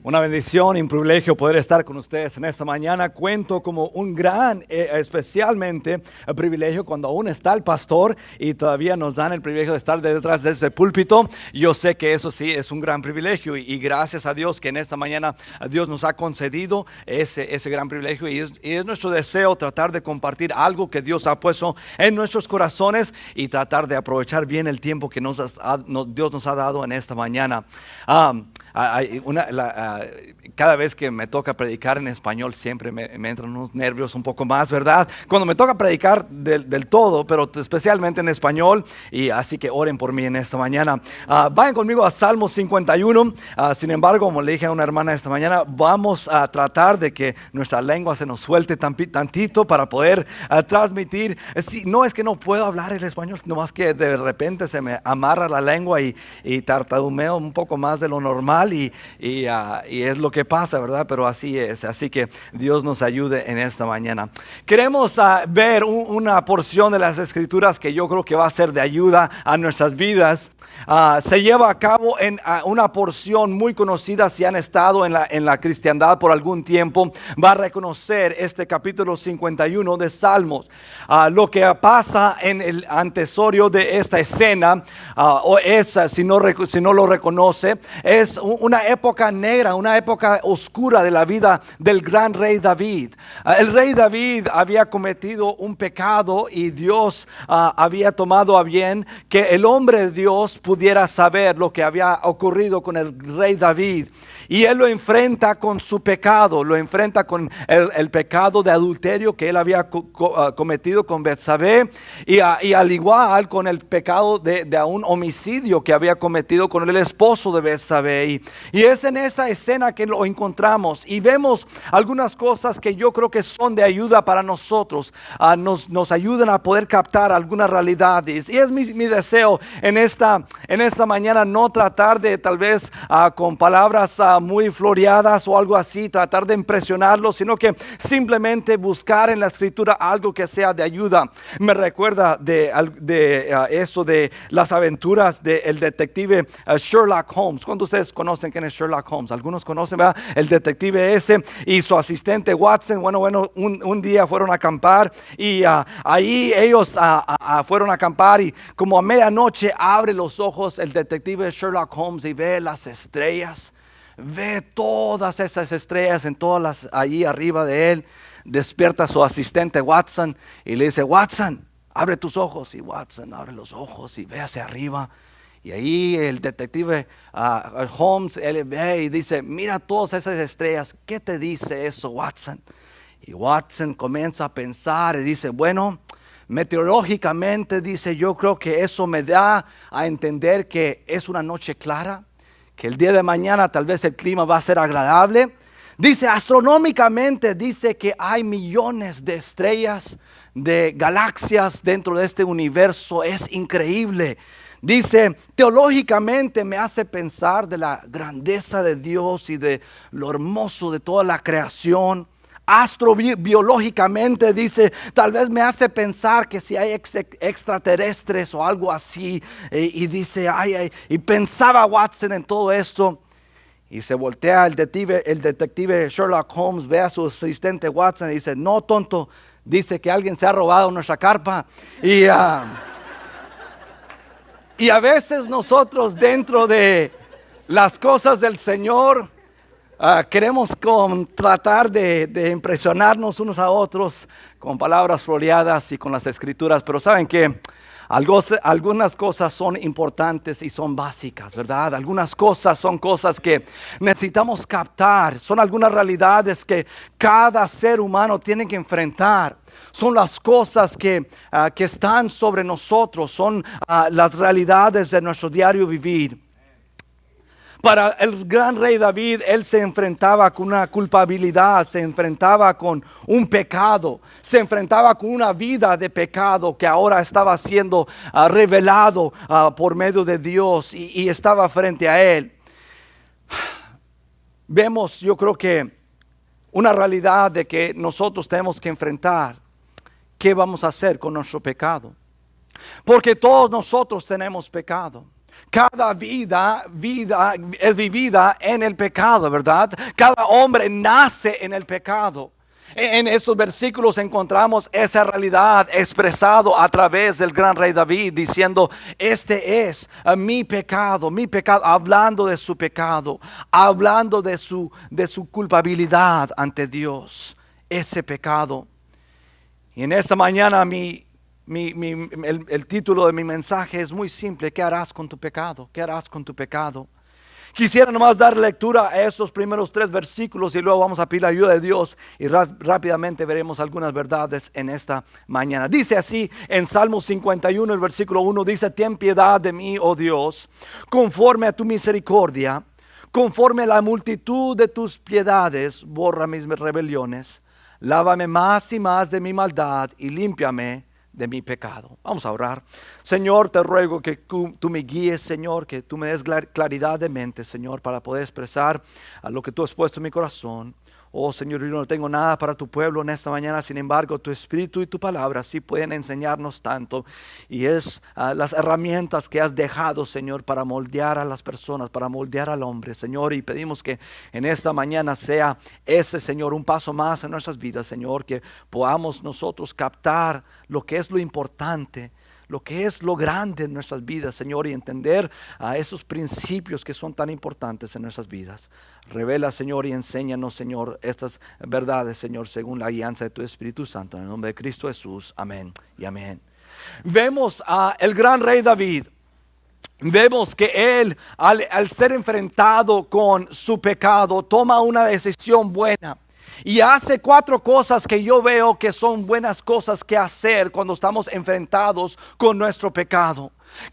Una bendición y un privilegio poder estar con ustedes en esta mañana. Cuento como un gran, especialmente privilegio cuando aún está el pastor y todavía nos dan el privilegio de estar detrás de este púlpito. Yo sé que eso sí es un gran privilegio y gracias a Dios que en esta mañana Dios nos ha concedido ese gran privilegio y es nuestro deseo tratar de compartir algo que Dios ha puesto en nuestros corazones y tratar de aprovechar bien el tiempo que Dios nos ha dado en esta mañana. Cada vez que me toca predicar en español siempre me entran unos nervios un poco más, ¿verdad? Cuando me toca predicar del todo, pero especialmente en español, y así que oren por mí en esta mañana. Vayan conmigo a Salmo 51. Sin embargo, como le dije a una hermana esta mañana, vamos a tratar de que nuestra lengua se nos suelte tantito para poder transmitir. No es que no puedo hablar el español, nomás que de repente se me amarra la lengua y tartamudeo un poco más de lo normal. Y es lo que pasa, ¿verdad? Pero así es, así que Dios nos ayude en esta mañana. Queremos ver una porción de las escrituras que yo creo que va a ser de ayuda a nuestras vidas. Se lleva a cabo en una porción muy conocida. Si han estado en la cristiandad por algún tiempo, va a reconocer este capítulo 51 de Salmos. Lo que pasa en el antecesor de esta escena, o es, si no lo reconoce, es una época negra, una época oscura de la vida del gran rey David. El rey David había cometido un pecado y Dios había tomado a bien que el hombre de Dios pudiera saber lo que había ocurrido con el rey David. Y él lo enfrenta con su pecado, lo enfrenta con el pecado de adulterio que él había cometido con Betsabé y al igual con el pecado de un homicidio que había cometido con el esposo de Betsabé. Y es en esta escena que lo encontramos y vemos algunas cosas que yo creo que son de ayuda para nosotros, nos ayudan a poder captar algunas realidades. Y es mi deseo en esta mañana no tratar de tal vez con palabras muy floreadas o algo así, tratar de impresionarlos, sino que simplemente buscar en la escritura algo que sea de ayuda. Me recuerda de eso de las aventuras del detective Sherlock Holmes. ¿Cuántos de ustedes conocen quién es Sherlock Holmes? Algunos conocen, ¿verdad? El detective ese y su asistente Watson. Bueno, un día fueron a acampar y ahí ellos fueron a acampar y como a medianoche abre los ojos el detective Sherlock Holmes y ve las estrellas. Ve todas esas estrellas allí arriba de él. Despierta a su asistente Watson y le dice: Watson, abre tus ojos. Y Watson abre los ojos y ve hacia arriba. Y ahí el detective Holmes, él ve y dice: mira todas esas estrellas, ¿qué te dice eso, Watson? Y Watson comienza a pensar y dice: bueno, meteorológicamente, dice, yo creo que eso me da a entender que es una noche clara, que el día de mañana tal vez el clima va a ser agradable. Dice, astronómicamente, dice que hay millones de estrellas, de galaxias dentro de este universo. Es increíble. Dice, teológicamente me hace pensar de la grandeza de Dios y de lo hermoso de toda la creación. Astrobiológicamente dice, tal vez me hace pensar que si hay extraterrestres o algo así. Y dice, y pensaba Watson en todo esto. Y se voltea el detective Sherlock Holmes, ve a su asistente Watson y dice: no, tonto, dice que alguien se ha robado nuestra carpa. Y a veces nosotros dentro de las cosas del Señor queremos tratar de impresionarnos unos a otros con palabras floreadas y con las escrituras, pero ¿saben qué? Algunas cosas son importantes y son básicas, ¿verdad? Algunas cosas son cosas que necesitamos captar, son algunas realidades que cada ser humano tiene que enfrentar. Son las cosas que están sobre nosotros, son las realidades de nuestro diario vivir. Para el gran rey David, él se enfrentaba con una culpabilidad, se enfrentaba con un pecado, se enfrentaba con una vida de pecado que ahora estaba siendo revelado por medio de Dios y estaba frente a él. Vemos, yo creo que una realidad de que nosotros tenemos que enfrentar. ¿Qué vamos a hacer con nuestro pecado? Porque todos nosotros tenemos pecado. Cada vida es vivida en el pecado, ¿verdad? Cada hombre nace en el pecado. En estos versículos encontramos esa realidad expresado a través del gran rey David, diciendo, este es mi pecado, hablando de su pecado, hablando de su culpabilidad ante Dios, ese pecado. Y en esta mañana el título de mi mensaje es muy simple: ¿qué harás con tu pecado? ¿Qué harás con tu pecado? Quisiera nomás dar lectura a estos primeros 3 versículos y luego vamos a pedir la ayuda de Dios y rápidamente veremos algunas verdades en esta mañana. Dice así en Salmo 51, el versículo 1, dice: ten piedad de mí, oh Dios, conforme a tu misericordia, conforme a la multitud de tus piedades, borra mis rebeliones, lávame más y más de mi maldad y límpiame de mi pecado. Vamos a orar. Señor, te ruego que tú me guíes, Señor, que tú me des claridad de mente, Señor, para poder expresar a lo que tú has puesto en mi corazón. Oh Señor, yo no tengo nada para tu pueblo en esta mañana, sin embargo tu espíritu y tu palabra sí pueden enseñarnos tanto, y es las herramientas que has dejado, Señor, para moldear a las personas, para moldear al hombre, Señor, y pedimos que en esta mañana sea ese, Señor, un paso más en nuestras vidas, Señor, que podamos nosotros captar lo que es lo importante, lo que es lo grande en nuestras vidas, Señor, y entender a esos principios que son tan importantes en nuestras vidas. Revela, Señor, y enséñanos, Señor, estas verdades, Señor, según la guianza de tu Espíritu Santo, en el nombre de Cristo Jesús, amén y amén. Vemos a el gran rey David. Vemos que él, al ser enfrentado con su pecado, toma una decisión buena. Y hace 4 cosas que yo veo que son buenas cosas que hacer cuando estamos enfrentados con nuestro pecado.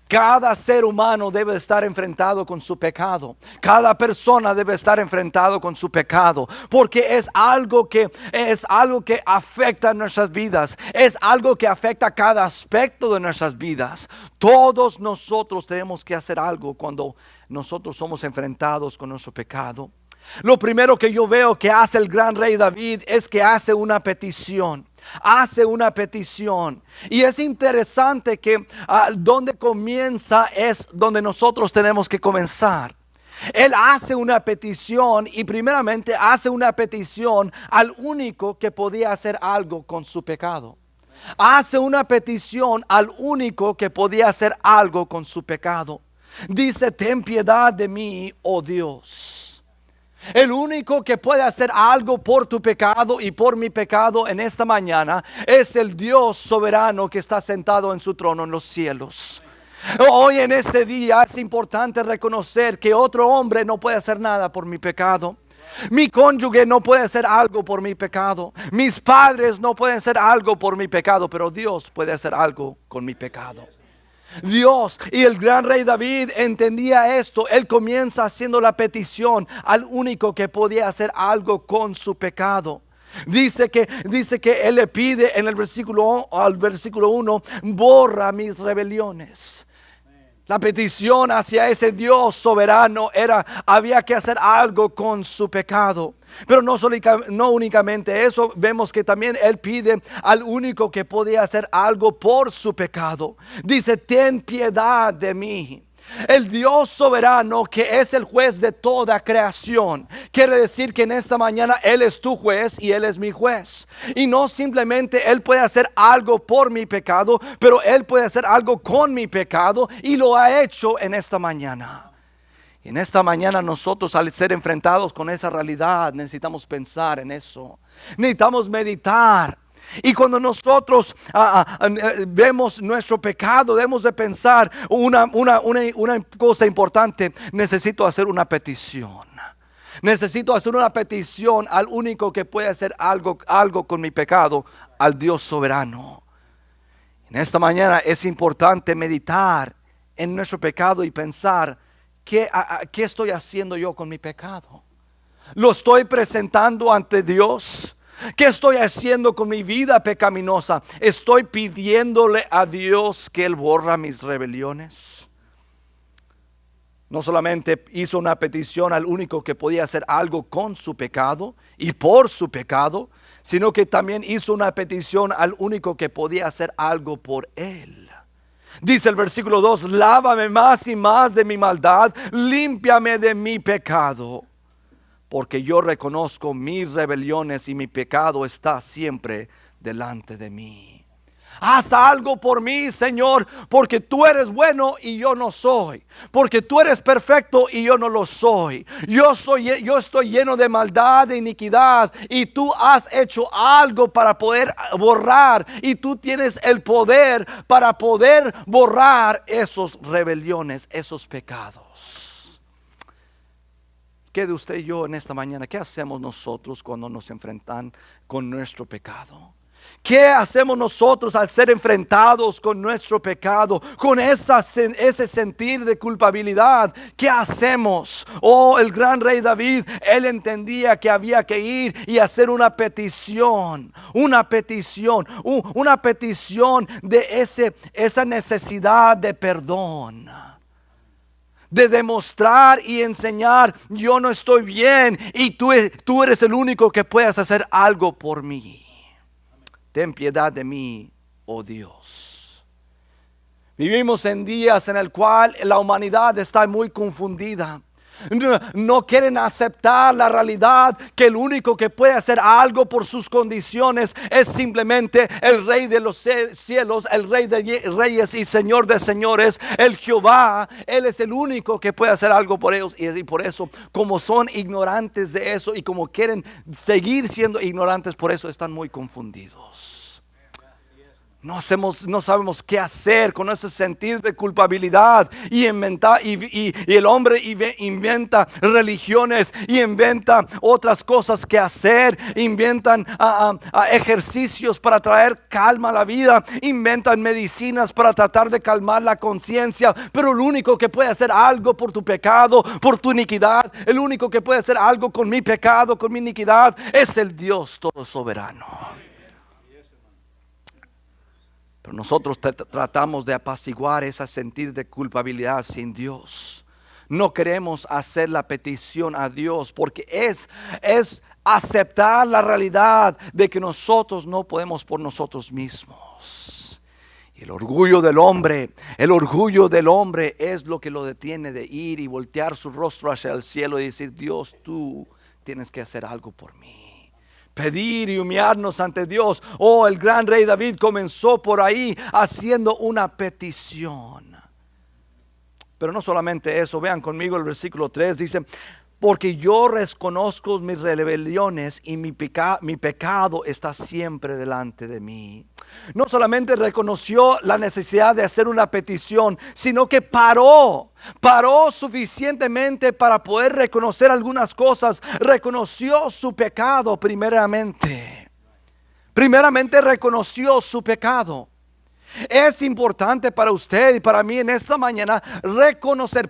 Cada ser humano debe estar enfrentado con su pecado. Cada persona debe estar enfrentado con su pecado, porque es algo que afecta nuestras vidas. Es algo que afecta cada aspecto de nuestras vidas. Todos nosotros tenemos que hacer algo cuando nosotros somos enfrentados con nuestro pecado. Lo primero que yo veo que hace el gran rey David es que hace una petición. Hace una petición. Y es interesante que donde comienza es donde nosotros tenemos que comenzar. Él hace una petición, y primeramente hace una petición al único que podía hacer algo con su pecado. Hace una petición al único que podía hacer algo con su pecado. Dice: ten piedad de mí, oh Dios. El único que puede hacer algo por tu pecado y por mi pecado en esta mañana es el Dios soberano que está sentado en su trono en los cielos. Hoy en este día es importante reconocer que otro hombre no puede hacer nada por mi pecado. Mi cónyuge no puede hacer algo por mi pecado. Mis padres no pueden hacer algo por mi pecado, pero Dios puede hacer algo con mi pecado. Dios, y el gran rey David entendía esto. Él comienza haciendo la petición al único que podía hacer algo con su pecado. Dice que él le pide en el versículo 1: borra mis rebeliones. La petición hacia ese Dios soberano había que hacer algo con su pecado. Pero no únicamente eso, vemos que también él pide al único que podía hacer algo por su pecado. Dice: ten piedad de mí. El Dios soberano, que es el juez de toda creación, quiere decir que en esta mañana Él es tu juez y Él es mi juez. Y no simplemente Él puede hacer algo por mi pecado, pero Él puede hacer algo con mi pecado, y lo ha hecho en esta mañana. Y en esta mañana nosotros, al ser enfrentados con esa realidad, necesitamos pensar en eso. Necesitamos meditar. Y cuando nosotros vemos nuestro pecado, debemos de pensar una cosa importante: necesito hacer una petición. Necesito hacer una petición al único que puede hacer algo con mi pecado, al Dios soberano. En esta mañana es importante meditar en nuestro pecado y pensar: ¿qué estoy haciendo yo con mi pecado? ¿Lo estoy presentando ante Dios? ¿Qué estoy haciendo con mi vida pecaminosa? ¿Estoy pidiéndole a Dios que Él borra mis rebeliones? No solamente hizo una petición al único que podía hacer algo con su pecado y por su pecado, sino que también hizo una petición al único que podía hacer algo por él. Dice el versículo 2, lávame más y más de mi maldad, límpiame de mi pecado, porque yo reconozco mis rebeliones y mi pecado está siempre delante de mí. Haz algo por mí, Señor, porque tú eres bueno y yo no soy. Porque tú eres perfecto y yo no lo soy. Yo estoy lleno de maldad, de iniquidad, y tú has hecho algo para poder borrar. Y tú tienes el poder para poder borrar esas rebeliones, esos pecados. ¿Qué de usted y yo en esta mañana? ¿Qué hacemos nosotros cuando nos enfrentan con nuestro pecado? ¿Qué hacemos nosotros al ser enfrentados con nuestro pecado, con ese sentir de culpabilidad? ¿Qué hacemos? Oh, el gran rey David, él entendía que había que ir y hacer una petición de esa necesidad de perdón. De demostrar y enseñar, yo no estoy bien y tú eres el único que puedes hacer algo por mí. Ten piedad de mí, oh Dios. Vivimos en días en el cual la humanidad está muy confundida. No quieren aceptar la realidad que el único que puede hacer algo por sus condiciones es simplemente el Rey de los cielos, el Rey de reyes y Señor de señores, el Jehová. Él es el único que puede hacer algo por ellos, y por eso, como son ignorantes de eso y como quieren seguir siendo ignorantes, por eso están muy confundidos. No sabemos qué hacer con ese sentido de culpabilidad y el hombre inventa religiones y inventa otras cosas que hacer, inventan ejercicios para traer calma a la vida, inventan medicinas para tratar de calmar la conciencia, pero el único que puede hacer algo por tu pecado, por tu iniquidad, el único que puede hacer algo con mi pecado, con mi iniquidad, es el Dios todo soberano. Pero nosotros tratamos de apaciguar ese sentir de culpabilidad sin Dios. No queremos hacer la petición a Dios porque es aceptar la realidad de que nosotros no podemos por nosotros mismos. Y el orgullo del hombre es lo que lo detiene de ir y voltear su rostro hacia el cielo y decir, Dios, tú tienes que hacer algo por mí. Pedir y humillarnos ante Dios. Oh, el gran rey David comenzó por ahí haciendo una petición. Pero no solamente eso, vean conmigo el versículo 3, dice, porque yo reconozco mis rebeliones y mi pecado está siempre delante de mí. No solamente reconoció la necesidad de hacer una petición, sino que paró suficientemente para poder reconocer algunas cosas. Reconoció su pecado primeramente reconoció su pecado. Es importante para usted y para mí en esta mañana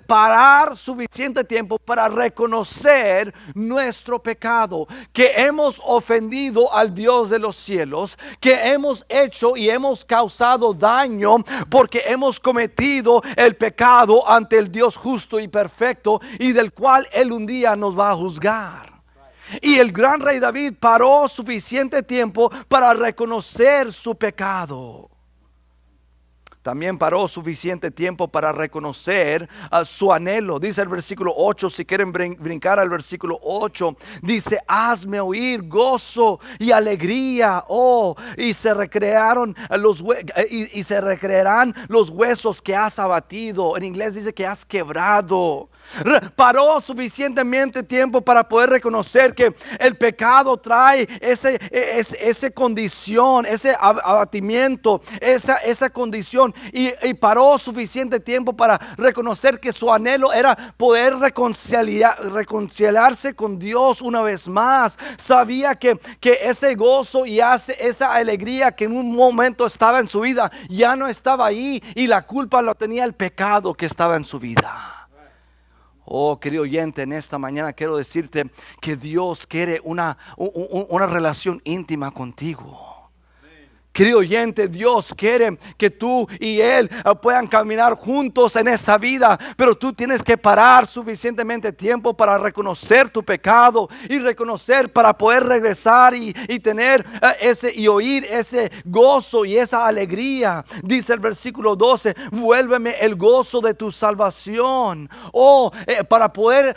parar suficiente tiempo para reconocer nuestro pecado, que hemos ofendido al Dios de los cielos, que hemos hecho y hemos causado daño porque hemos cometido el pecado ante el Dios justo y perfecto y del cual Él un día nos va a juzgar. Y el gran rey David paró suficiente tiempo para reconocer su pecado. También paró suficiente tiempo para reconocer su anhelo. Dice el versículo 8, si quieren brincar al versículo 8, dice, hazme oír gozo y alegría, y se recrearán los huesos que has abatido. En inglés dice que has quebrado. Paró suficientemente tiempo para poder reconocer que el pecado trae esa condición, ese abatimiento, esa condición. Y paró suficiente tiempo para reconocer que su anhelo era poder reconciliarse con Dios una vez más. Sabía que ese gozo y esa alegría que en un momento estaba en su vida ya no estaba ahí, y la culpa lo tenía el pecado que estaba en su vida. Oh, querido oyente, en esta mañana quiero decirte que Dios quiere una relación íntima contigo. Querido oyente, Dios quiere que tú y Él puedan caminar juntos en esta vida, pero tú tienes que parar suficientemente tiempo para reconocer tu pecado y reconocer para poder regresar y tener y oír ese gozo y esa alegría. Dice el versículo 12: vuélveme el gozo de tu salvación. Para poder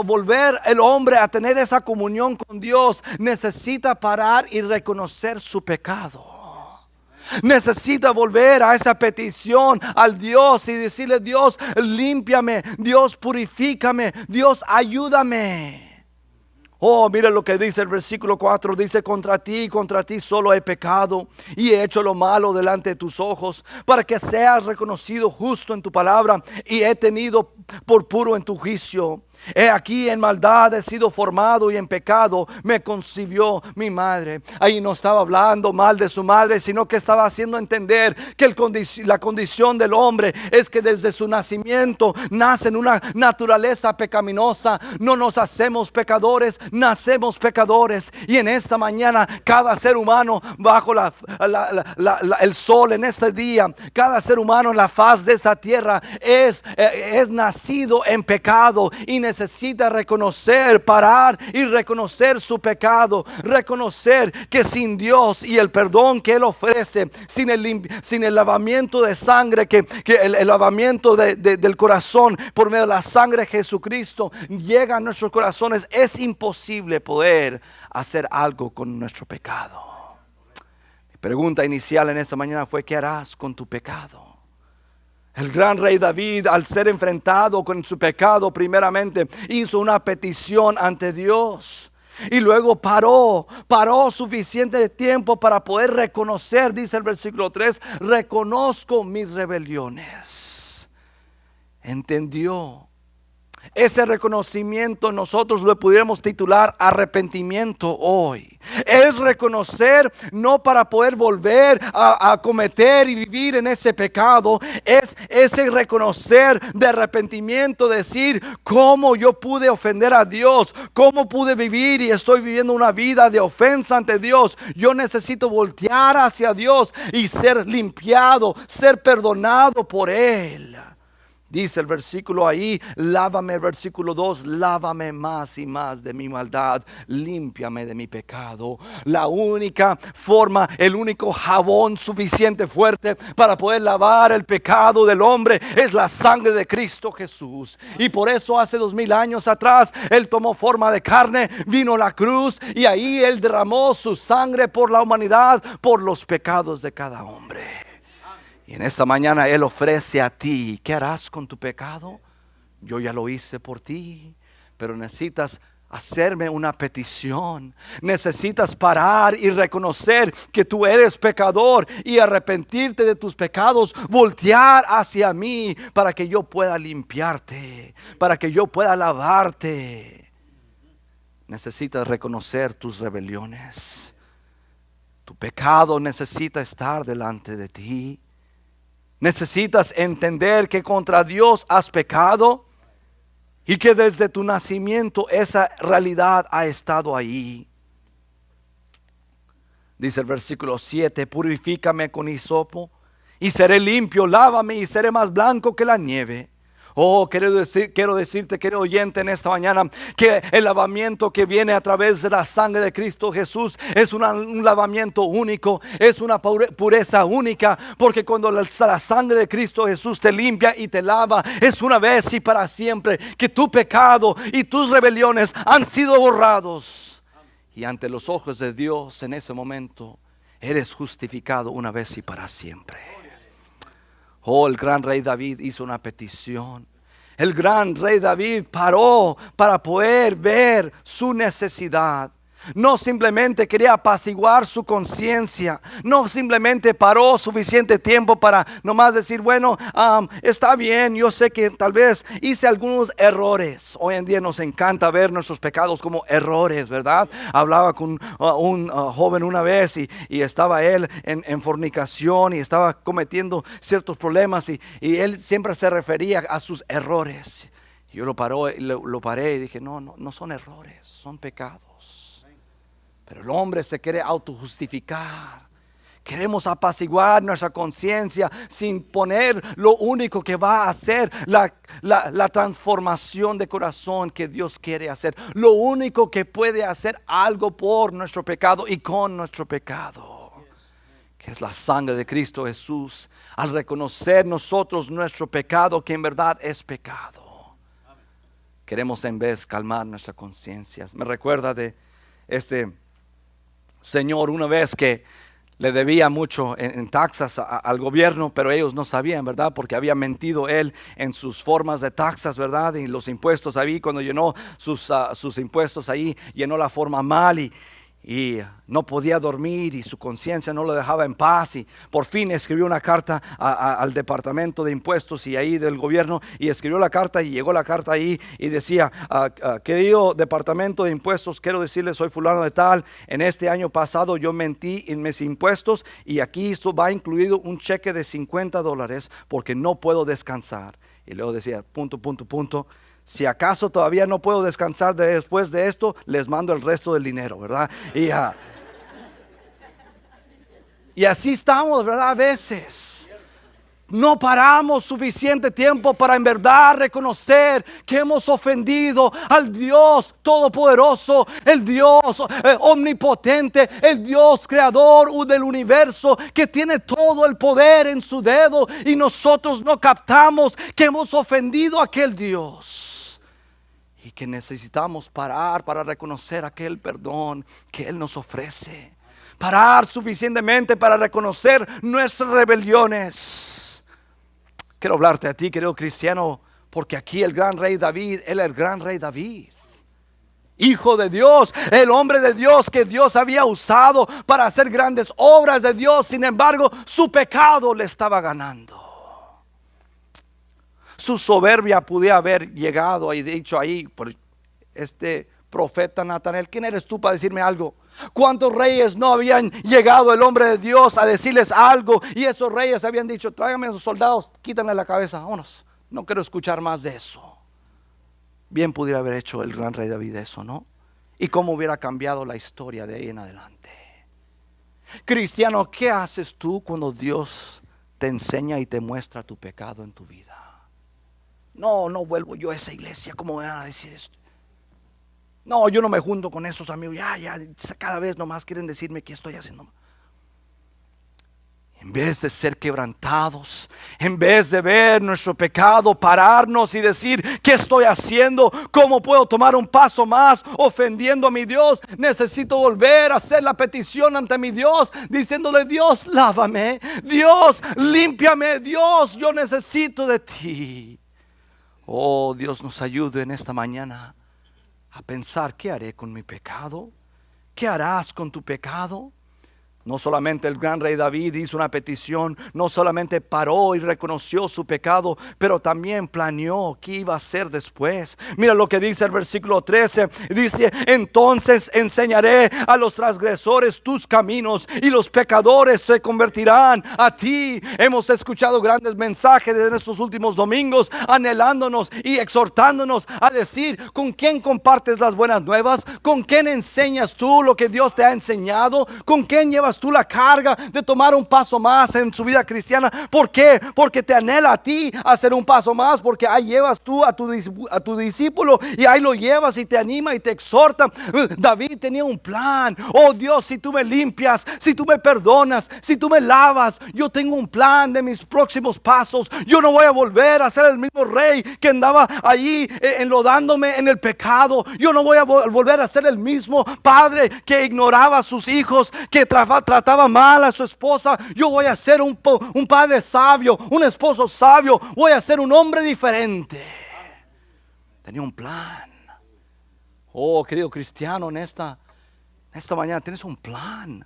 volver el hombre a tener esa comunión con Dios, necesita parar y reconocer su pecado. Necesita volver a esa petición al Dios y decirle: Dios, límpiame, Dios, purifícame, Dios, ayúdame. Mira lo que dice el versículo 4. Dice: contra ti solo he pecado y he hecho lo malo delante de tus ojos, para que seas reconocido justo en tu palabra y he tenido por puro en tu juicio. He aquí, en maldad he sido formado y en pecado me concibió mi madre. Ahí no estaba hablando mal de su madre, sino que estaba haciendo entender que la condición del hombre es que desde su nacimiento nace en una naturaleza pecaminosa. No nos hacemos pecadores, nacemos pecadores. Y en esta mañana cada ser humano bajo el sol en este día, cada ser humano en la faz de esta tierra es nacido en pecado y necesita reconocer, parar y reconocer su pecado, reconocer que sin Dios y el perdón que Él ofrece, sin el lavamiento de sangre, que el lavamiento del corazón por medio de la sangre de Jesucristo llega a nuestros corazones, es imposible poder hacer algo con nuestro pecado. Mi pregunta inicial en esta mañana fue: ¿qué harás con tu pecado? El gran rey David, al ser enfrentado con su pecado, primeramente hizo una petición ante Dios. Y luego paró suficiente tiempo para poder reconocer, dice el versículo 3, reconozco mis rebeliones. Entendió. Ese reconocimiento nosotros lo pudiéramos titular arrepentimiento hoy. Es reconocer, no para poder volver a cometer y vivir en ese pecado. Es ese reconocer de arrepentimiento, decir: cómo yo pude ofender a Dios, cómo pude vivir y estoy viviendo una vida de ofensa ante Dios. Yo necesito voltear hacia Dios y ser limpiado, ser perdonado por Él. Dice el versículo ahí: lávame, versículo 2, lávame más y más de mi maldad, límpiame de mi pecado. La única forma, el único jabón suficiente fuerte para poder lavar el pecado del hombre es la sangre de Cristo Jesús. Y por eso hace 2000 años atrás Él tomó forma de carne, vino a la cruz y ahí Él derramó su sangre por la humanidad, por los pecados de cada hombre. Y en esta mañana Él ofrece a ti: ¿qué harás con tu pecado? Yo ya lo hice por ti, pero necesitas hacerme una petición. Necesitas parar y reconocer que tú eres pecador y arrepentirte de tus pecados, voltear hacia mí para que yo pueda limpiarte, para que yo pueda lavarte. Necesitas reconocer tus rebeliones. Tu pecado necesita estar delante de ti. Necesitas entender que contra Dios has pecado y que desde tu nacimiento esa realidad ha estado ahí. Dice el versículo 7: purifícame con hisopo y seré limpio, lávame y seré más blanco que la nieve. Quiero decirte, querido oyente, en esta mañana, que el lavamiento que viene a través de la sangre de Cristo Jesús es un lavamiento único, es una pureza única, porque cuando la sangre de Cristo Jesús te limpia y te lava, es una vez y para siempre que tu pecado y tus rebeliones han sido borrados. Y ante los ojos de Dios en ese momento eres justificado una vez y para siempre. El gran rey David hizo una petición. El gran rey David paró para poder ver su necesidad. No simplemente quería apaciguar su conciencia. No simplemente paró suficiente tiempo para nomás decir: bueno, está bien, yo sé que tal vez hice algunos errores. Hoy en día nos encanta ver nuestros pecados como errores, ¿verdad? Hablaba con un joven una vez y estaba él en fornicación y estaba cometiendo ciertos problemas y él siempre se refería a sus errores. Yo lo paré y dije: no son errores, son pecados. Pero el hombre se quiere autojustificar, Queremos apaciguar nuestra conciencia sin poner lo único que va a hacer la transformación de corazón que Dios quiere hacer. Lo único que puede hacer algo por nuestro pecado y con nuestro pecado, que es la sangre de Cristo Jesús. Al reconocer nosotros nuestro pecado, que en verdad es pecado, queremos en vez calmar nuestra conciencia. Me recuerda de este señor una vez que le debía mucho en taxas al gobierno, pero ellos no sabían, ¿verdad? Porque había mentido él en sus formas de taxas, ¿verdad? Y los impuestos ahí, cuando llenó sus impuestos ahí, llenó la forma mal y no podía dormir y su conciencia no lo dejaba en paz, y por fin escribió una carta al departamento de impuestos y ahí del gobierno, y escribió la carta y llegó la carta ahí y decía: querido departamento de impuestos, quiero decirles, soy fulano de tal, en este año pasado yo mentí en mis impuestos y aquí esto va incluido un cheque de $50 porque no puedo descansar. Y luego decía punto. Si acaso todavía no puedo descansar después de esto, les mando el resto del dinero, ¿verdad? Y así estamos, ¿verdad? A veces no paramos suficiente tiempo para en verdad reconocer que hemos ofendido al Dios Todopoderoso, el Dios omnipotente, el Dios creador del universo, que tiene todo el poder en su dedo, y nosotros no captamos que hemos ofendido a aquel Dios. Y que necesitamos parar para reconocer aquel perdón que Él nos ofrece. Parar suficientemente para reconocer nuestras rebeliones. Quiero hablarte a ti, querido cristiano, porque aquí el gran rey David, él es el gran rey David, hijo de Dios, el hombre de Dios que Dios había usado para hacer grandes obras de Dios. Sin embargo, su pecado le estaba ganando. Su soberbia pudiera haber llegado y dicho ahí por este profeta Natanael: ¿quién eres tú para decirme algo? ¿Cuántos reyes no habían llegado el hombre de Dios a decirles algo? Y esos reyes habían dicho: tráigame a esos soldados, quítanle la cabeza, vámonos, no quiero escuchar más de eso. Bien pudiera haber hecho el gran rey David eso, ¿no? Y cómo hubiera cambiado la historia de ahí en adelante. Cristiano, ¿qué haces tú cuando Dios te enseña y te muestra tu pecado en tu vida? No vuelvo yo a esa iglesia, ¿cómo me van a decir esto? No, yo no me junto con esos amigos, ya, cada vez nomás quieren decirme qué estoy haciendo. En vez de ser quebrantados, en vez de ver nuestro pecado, pararnos y decir: ¿qué estoy haciendo? ¿Cómo puedo tomar un paso más ofendiendo a mi Dios? Necesito volver a hacer la petición ante mi Dios, diciéndole: Dios, lávame, Dios, límpiame, Dios, yo necesito de ti. Oh, Dios nos ayude en esta mañana a pensar: ¿qué haré con mi pecado? ¿Qué harás con tu pecado? No solamente el gran rey David hizo una petición, no solamente paró y reconoció su pecado, pero también planeó qué iba a hacer después. Mira lo que dice el versículo 13, dice: entonces enseñaré a los transgresores tus caminos y los pecadores se convertirán a ti. Hemos escuchado grandes mensajes en estos últimos domingos, anhelándonos y exhortándonos a decir: ¿con quién compartes las buenas nuevas? ¿Con quién enseñas tú lo que Dios te ha enseñado? ¿Con quién llevas tú la carga de tomar un paso más en su vida cristiana? ¿Por qué? Porque te anhela a ti hacer un paso más, porque ahí llevas tú a tu discípulo y ahí lo llevas y te anima y te exhorta. David tenía un plan. Oh Dios, si tú me limpias, si tú me perdonas, si tú me lavas, yo tengo un plan de mis próximos pasos. Yo no voy a volver a ser el mismo rey que andaba allí enlodándome en el pecado. Yo no voy a volver a ser el mismo padre que ignoraba a sus hijos, que trataba mal a su esposa. Yo voy a ser un padre sabio, un esposo sabio. Voy a ser un hombre diferente. Tenía un plan. Oh, querido cristiano, en esta mañana tienes un plan.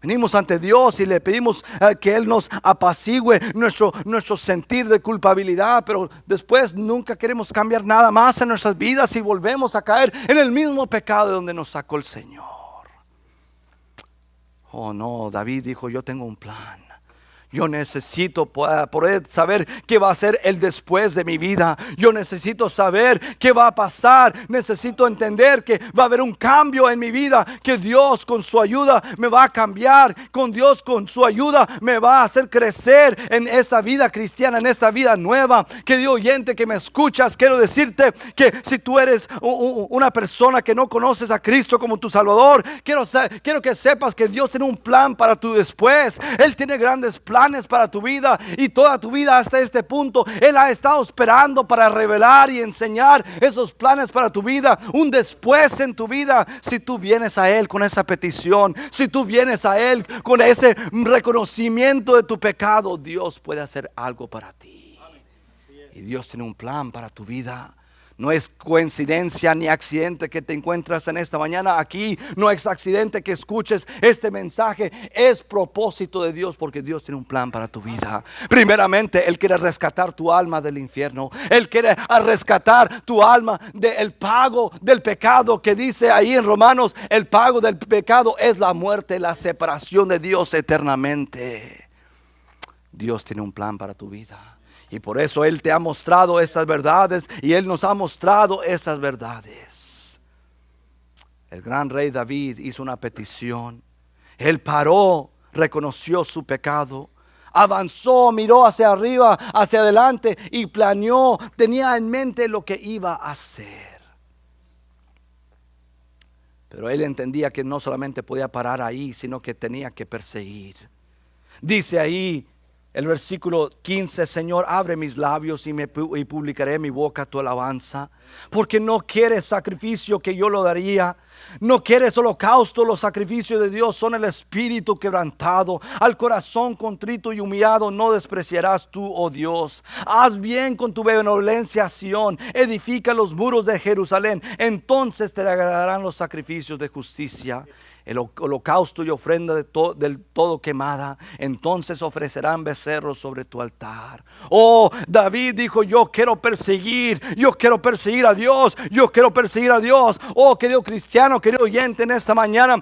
Venimos ante Dios y le pedimos que Él nos apacigüe nuestro sentir de culpabilidad, pero después nunca queremos cambiar nada más en nuestras vidas y volvemos a caer en el mismo pecado de donde nos sacó el Señor. Oh no, David dijo: yo tengo un plan. Yo necesito poder saber qué va a ser el después de mi vida. Yo necesito saber qué va a pasar. Necesito entender que va a haber un cambio en mi vida. Que Dios con su ayuda me va a cambiar. Con Dios con su ayuda me va a hacer crecer en esta vida cristiana, en esta vida nueva. Querido oyente que me escuchas, quiero decirte que si tú eres una persona que no conoces a Cristo como tu Salvador, quiero que sepas que Dios tiene un plan para tu después. Él tiene grandes planes para tu vida, y toda tu vida hasta este punto Él ha estado esperando para revelar y enseñar esos planes para tu vida, un después en tu vida. Si tú vienes a Él con esa petición, si tú vienes a Él con ese reconocimiento de tu pecado, Dios puede hacer algo para ti. Y Dios tiene un plan para tu vida. No es coincidencia ni accidente que te encuentras en esta mañana aquí. No es accidente que escuches este mensaje. Es propósito de Dios, porque Dios tiene un plan para tu vida. Primeramente, Él quiere rescatar tu alma del infierno. Él quiere rescatar tu alma del pago del pecado, que dice ahí en Romanos: el pago del pecado es la muerte, la separación de Dios eternamente. Dios tiene un plan para tu vida. Y por eso Él te ha mostrado estas verdades, y Él nos ha mostrado estas verdades. El gran rey David hizo una petición. Él paró, reconoció su pecado, avanzó, miró hacia arriba, hacia adelante y planeó, tenía en mente lo que iba a hacer. Pero él entendía que no solamente podía parar ahí, sino que tenía que perseguir. Dice ahí el versículo 15: Señor, abre mis labios y publicaré mi boca tu alabanza. Porque no quieres sacrificio, que yo lo daría. No quieres holocausto. Los sacrificios de Dios son el espíritu quebrantado. Al corazón contrito y humillado no despreciarás tú, oh Dios. Haz bien con tu benevolencia a Sión. Edifica los muros de Jerusalén. Entonces te agradarán los sacrificios de justicia, el holocausto y ofrenda del todo quemada. Entonces ofrecerán becerros sobre tu altar. Oh, David dijo: yo quiero perseguir a Dios. Yo quiero perseguir a Dios. Oh, querido cristiano, querido oyente, en esta mañana,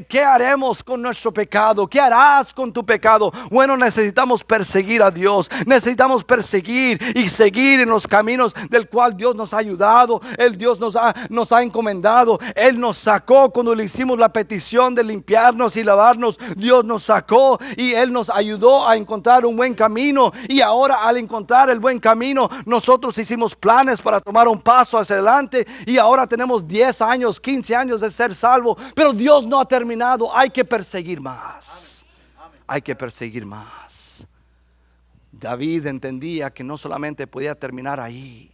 ¿qué haremos con nuestro pecado? ¿Qué harás con tu pecado? Bueno, necesitamos perseguir a Dios. Necesitamos perseguir y seguir en los caminos del cual Dios nos ha ayudado. Dios nos ha encomendado. Él nos sacó cuando le hicimos la petición de limpiarnos y lavarnos. Dios nos sacó y Él nos ayudó a encontrar un buen camino. Y ahora, al encontrar el buen camino, nosotros hicimos planes para tomar un paso hacia adelante. Y ahora tenemos 10 años, 15 años de ser salvo. Pero Dios no ha terminado. Hay que perseguir más. Hay que perseguir más. David entendía que no solamente podía terminar ahí.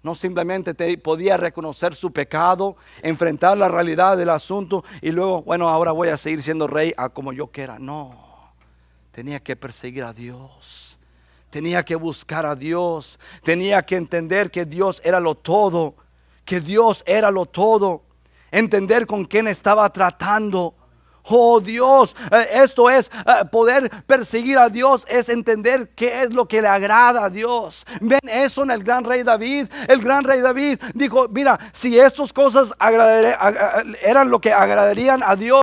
No simplemente podía reconocer su pecado, enfrentar la realidad del asunto y luego, bueno, ahora voy a seguir siendo rey a como yo quiera. No, tenía que perseguir a Dios. Tenía que buscar a Dios. Tenía que entender que Dios era lo todo. Que Dios era lo todo. Entender con quién estaba tratando. Oh Dios, esto es poder perseguir a Dios, es entender qué es lo que le agrada a Dios. Ven eso en el gran rey David. El gran rey David dijo: mira, si estas cosas eran lo que agradarían a Dios,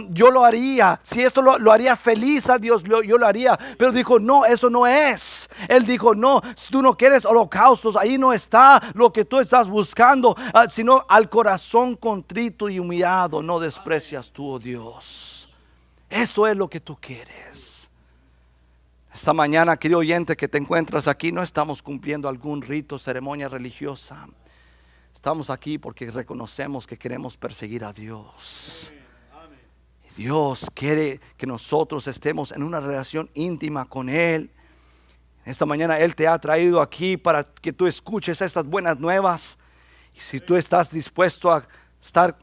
yo lo haría. Si esto lo haría feliz a Dios, yo lo haría. Pero dijo: no, eso no es. Él dijo: no, si tú no quieres holocaustos, ahí no está lo que tú estás buscando, sino al corazón contrito y humillado no desprecias tú, oh Dios. Esto es lo que tú quieres. Esta mañana, querido oyente que te encuentras aquí, no estamos cumpliendo algún rito, ceremonia religiosa. Estamos aquí porque reconocemos que queremos perseguir a Dios. Dios quiere que nosotros estemos en una relación íntima con Él. Esta mañana Él te ha traído aquí para que tú escuches estas buenas nuevas. Y si tú estás dispuesto a estar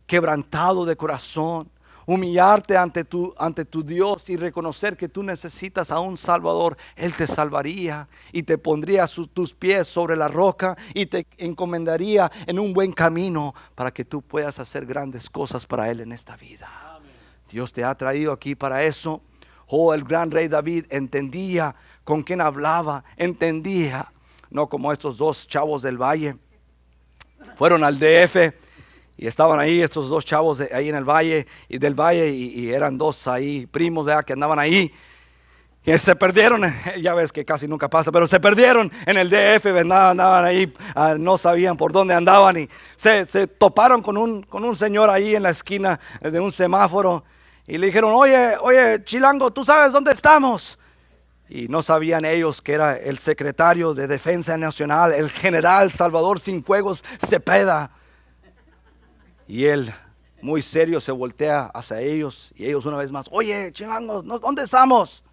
quebrantado de corazón, humillarte ante tu Dios y reconocer que tú necesitas a un Salvador, Él te salvaría y te pondría tus pies sobre la roca y te encomendaría en un buen camino para que tú puedas hacer grandes cosas para Él en esta vida. Amén. Dios te ha traído aquí para eso. Oh, el gran rey David entendía con quién hablaba, entendía, no como estos dos chavos del valle. Fueron al DF y estaban ahí estos dos chavos ahí en el valle y del valle y eran dos ahí primos que andaban ahí. Y se perdieron, ya ves que casi nunca pasa, pero se perdieron en el DF, andaban ahí, no sabían por dónde andaban y se toparon con un señor ahí en la esquina de un semáforo y le dijeron, oye, Chilango, ¿tú sabes dónde estamos? Y no sabían ellos que era el secretario de Defensa Nacional, el general Salvador Cienfuegos Cepeda. Y él, muy serio, se voltea hacia ellos y ellos una vez más, oye, Chilango, ¿dónde estamos?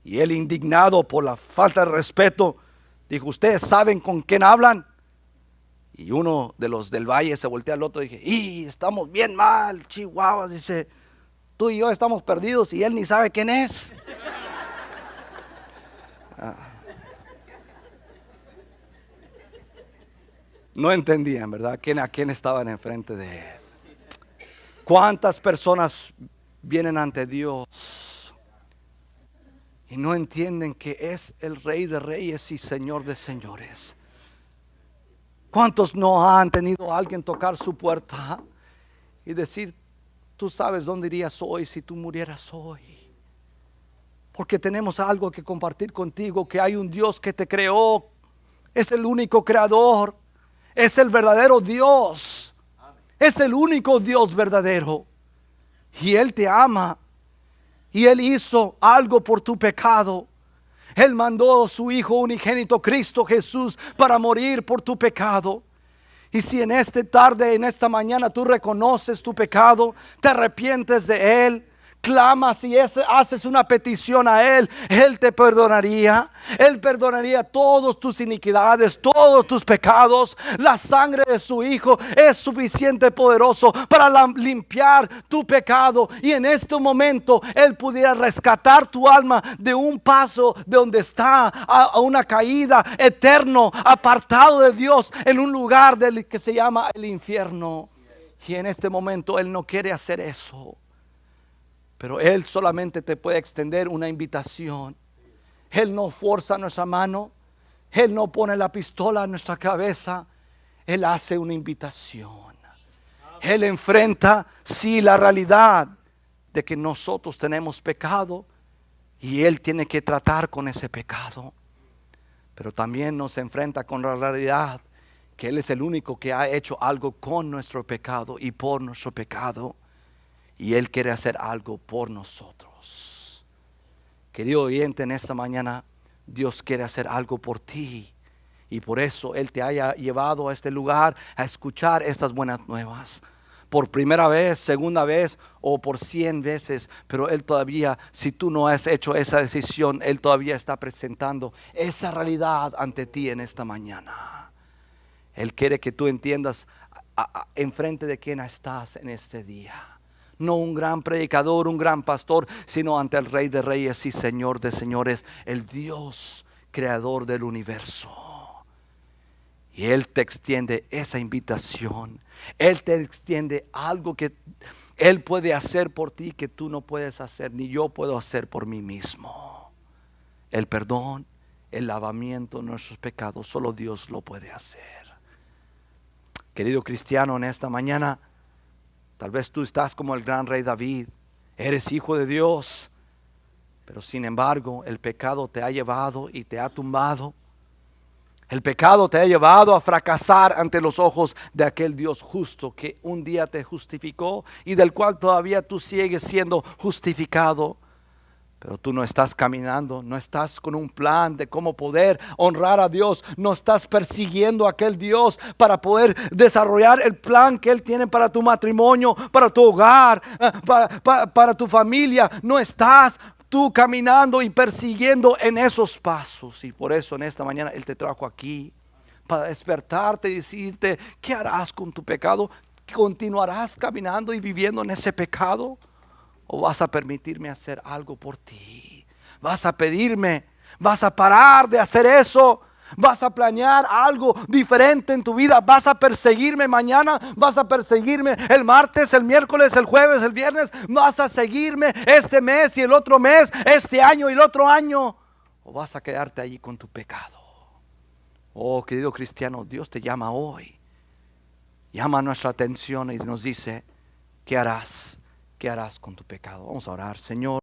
Y él, indignado por la falta de respeto, dijo, ¿ustedes saben con quién hablan? Y uno de los del valle se voltea al otro y dije, ¡y estamos bien mal, Chihuahuas! Dice, tú y yo estamos perdidos y él ni sabe quién es. No entendían, ¿verdad? ¿A quién estaban enfrente de él? ¿Cuántas personas vienen ante Dios y no entienden que es el Rey de Reyes y Señor de Señores? ¿Cuántos no han tenido a alguien tocar su puerta y decir, tú sabes dónde irías hoy si tú murieras hoy? Porque tenemos algo que compartir contigo, que hay un Dios que te creó, es el único creador, es el verdadero Dios, es el único Dios verdadero. Y Él te ama. Y Él hizo algo por tu pecado. Él mandó a su Hijo unigénito, Cristo Jesús, para morir por tu pecado. Y si en esta tarde, en esta mañana tú reconoces tu pecado, te arrepientes de él, clamas y haces una petición a Él, Él te perdonaría. Él perdonaría todas tus iniquidades, todos tus pecados. La sangre de su Hijo es suficiente poderoso para limpiar tu pecado. Y en este momento Él pudiera rescatar tu alma de un paso de donde está a una caída eterno, apartado de Dios, en un lugar que se llama el infierno. Y en este momento Él no quiere hacer eso. Pero Él solamente te puede extender una invitación. Él no forza nuestra mano. Él no pone la pistola en nuestra cabeza. Él hace una invitación. Él enfrenta, sí, la realidad de que nosotros tenemos pecado. Y Él tiene que tratar con ese pecado. Pero también nos enfrenta con la realidad que Él es el único que ha hecho algo con nuestro pecado y por nuestro pecado. Y Él quiere hacer algo por nosotros. Querido oyente, en esta mañana Dios quiere hacer algo por ti. Y por eso Él te haya llevado a este lugar a escuchar estas buenas nuevas. Por primera vez, segunda vez o por 100 veces. Pero Él todavía, si tú no has hecho esa decisión, Él todavía está presentando esa realidad ante ti en esta mañana. Él quiere que tú entiendas enfrente de quién estás en este día. No un gran predicador, un gran pastor, sino ante el Rey de Reyes y Señor de Señores, el Dios creador del universo. Y Él te extiende esa invitación. Él te extiende algo que Él puede hacer por ti que tú no puedes hacer, ni yo puedo hacer por mí mismo. El perdón, el lavamiento de nuestros pecados, solo Dios lo puede hacer. Querido cristiano, en esta mañana, tal vez tú estás como el gran rey David, eres hijo de Dios, pero sin embargo el pecado te ha llevado y te ha tumbado. El pecado te ha llevado a fracasar ante los ojos de aquel Dios justo que un día te justificó y del cual todavía tú sigues siendo justificado. Pero tú no estás caminando, no estás con un plan de cómo poder honrar a Dios. No estás persiguiendo a aquel Dios para poder desarrollar el plan que Él tiene para tu matrimonio, para tu hogar, para tu familia. No estás tú caminando y persiguiendo en esos pasos. Y por eso en esta mañana Él te trajo aquí para despertarte y decirte, ¿qué harás con tu pecado? ¿Continuarás caminando y viviendo en ese pecado? ¿O vas a permitirme hacer algo por ti? ¿Vas a pedirme? ¿Vas a parar de hacer eso? ¿Vas a planear algo diferente en tu vida? ¿Vas a perseguirme mañana? ¿Vas a perseguirme el martes, el miércoles, el jueves, el viernes? ¿Vas a seguirme este mes y el otro mes, este año y el otro año? ¿O vas a quedarte allí con tu pecado? Oh, querido cristiano, Dios te llama hoy. Llama nuestra atención y nos dice, ¿qué harás? ¿Qué harás con tu pecado? Vamos a orar, Señor.